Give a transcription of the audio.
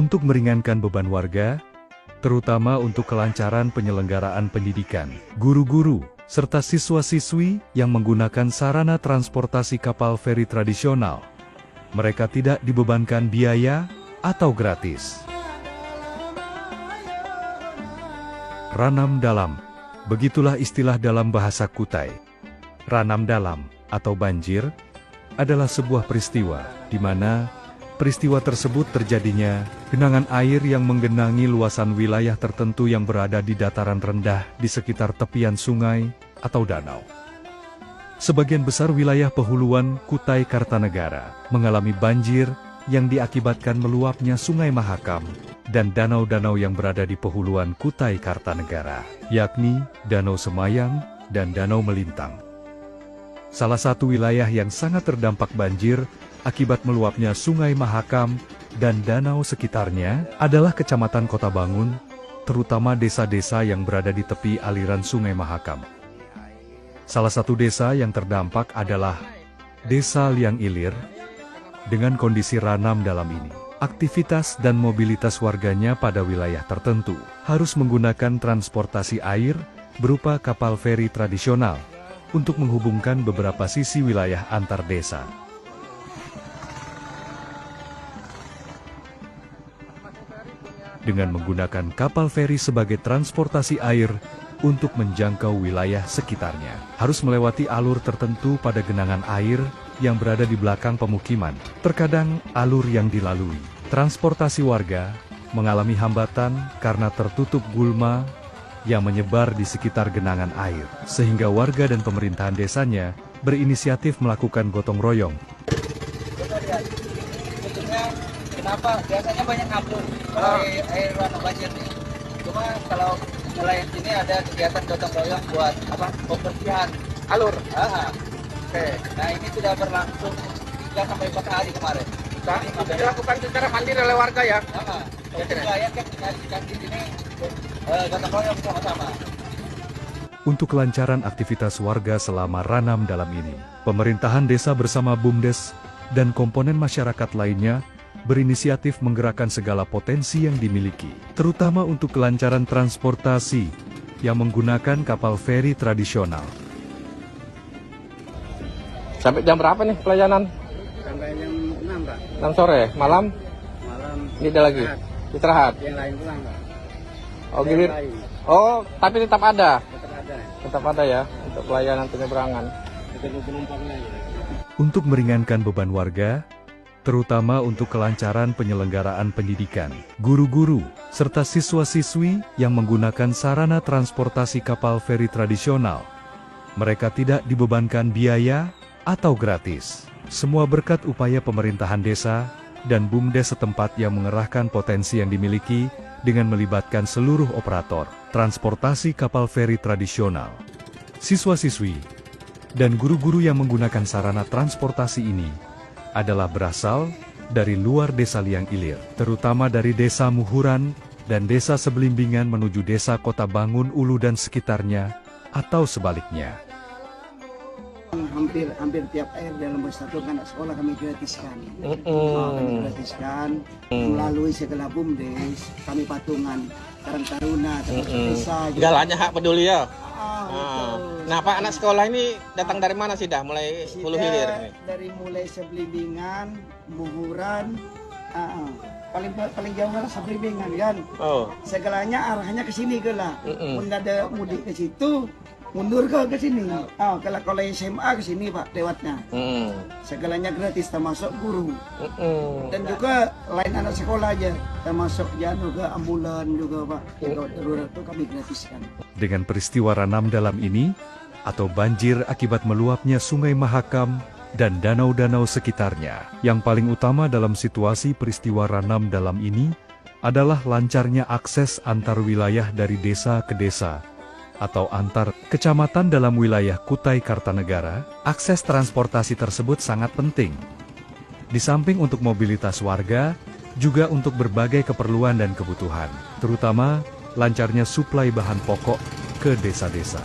untuk meringankan beban warga, terutama untuk kelancaran penyelenggaraan pendidikan. Guru-guru, serta siswa-siswi yang menggunakan sarana transportasi kapal feri tradisional, mereka tidak dibebankan biaya atau gratis. Ranam dalam, begitulah istilah dalam bahasa Kutai. Ranam dalam, atau banjir, adalah sebuah peristiwa, di mana peristiwa tersebut terjadinya genangan air yang menggenangi luasan wilayah tertentu yang berada di dataran rendah di sekitar tepian sungai atau danau. Sebagian besar wilayah Pehuluan Kutai Kartanegara mengalami banjir yang diakibatkan meluapnya Sungai Mahakam dan danau-danau yang berada di Pehuluan Kutai Kartanegara, yakni Danau Semayang dan Danau Melintang. Salah satu wilayah yang sangat terdampak banjir akibat meluapnya Sungai Mahakam dan danau sekitarnya adalah Kecamatan Kota Bangun, terutama desa-desa yang berada di tepi aliran Sungai Mahakam. Salah satu desa yang terdampak adalah Desa Liang Ilir. Dengan kondisi ranam dalam ini, aktivitas dan mobilitas warganya pada wilayah tertentu harus menggunakan transportasi air berupa kapal feri tradisional untuk menghubungkan beberapa sisi wilayah antar desa. Dengan menggunakan kapal feri sebagai transportasi air untuk menjangkau wilayah sekitarnya, harus melewati alur tertentu pada genangan air yang berada di belakang pemukiman. Terkadang alur yang dilalui transportasi warga mengalami hambatan karena tertutup gulma yang menyebar di sekitar genangan air, sehingga warga dan pemerintahan desanya berinisiatif melakukan gotong royong. Kenapa? Biasanya banyak ambruk kalau air ranam banjir nih. Cuma kalau mulai ini ada kegiatan gotong royong buat pembersihan alur. Oke. Nah ini sudah berlangsung 3 sampai 4 hari kemarin. Sudah dilakukan secara mandiri oleh warga ya? Jadi nelayan kan di sini gotong royong sama-sama. Untuk kelancaran aktivitas warga selama ranam dalam ini, pemerintahan desa bersama BUMDes dan komponen masyarakat lainnya berinisiatif menggerakkan segala potensi yang dimiliki, terutama untuk kelancaran transportasi yang menggunakan kapal feri tradisional. Sampai jam berapa nih pelayanan? Sampai jam 6, Pak. 6 sore, malam? Malam. Ini ada lagi? Istirahat? Yang lain pulang, Pak. Oh, gilir. Oh, tapi tetap ada? Tetap ada. Tetap ada ya, untuk pelayanan penyeberangan. Ketemu penumpangnya. Untuk meringankan beban warga, terutama untuk kelancaran penyelenggaraan pendidikan, guru-guru, serta siswa-siswi yang menggunakan sarana transportasi kapal feri tradisional, mereka tidak dibebankan biaya atau gratis. Semua berkat upaya pemerintahan desa dan BUMDes setempat yang mengerahkan potensi yang dimiliki dengan melibatkan seluruh operator transportasi kapal feri tradisional. Siswa-siswi dan guru-guru yang menggunakan sarana transportasi ini adalah berasal dari luar Desa Liang Ilir, terutama dari Desa Muhuran dan Desa Sebelimbingan menuju Desa Kota Bangun Ulu dan sekitarnya, atau sebaliknya. Hampir tiap air dalam bersatu anak sekolah kami gratiskan. Kami gratiskan melalui segala BUMDes, kami patungan Karang Taruna, desa. Galanya hak peduli ya? Betul. Nah, Pak, anak sekolah ini datang dari mana sih dah? Mulai Hulu Hilir ini? Dari mulai Sebelimbingan, Muhuran, paling jauh adalah Sebelimbingan kan. Oh. Segalanya arahnya ke sini ke lah. Mun ada mudik ke situ, mundur ke sini. Kalau SMA ke sini Pak lewatnya. Segalanya gratis termasuk guru. Dan juga lain anak sekolah aja termasuk juga ambulan juga Pak. Kalau darurat itu kami gratiskan. Dengan peristiwa ranam dalam ini, atau banjir akibat meluapnya Sungai Mahakam dan danau-danau sekitarnya, yang paling utama dalam situasi peristiwa ranam dalam ini adalah lancarnya akses antar wilayah dari desa ke desa, atau antar kecamatan dalam wilayah Kutai Kartanegara. Akses transportasi tersebut sangat penting. Di samping untuk mobilitas warga, juga untuk berbagai keperluan dan kebutuhan, terutama lancarnya suplai bahan pokok ke desa-desa.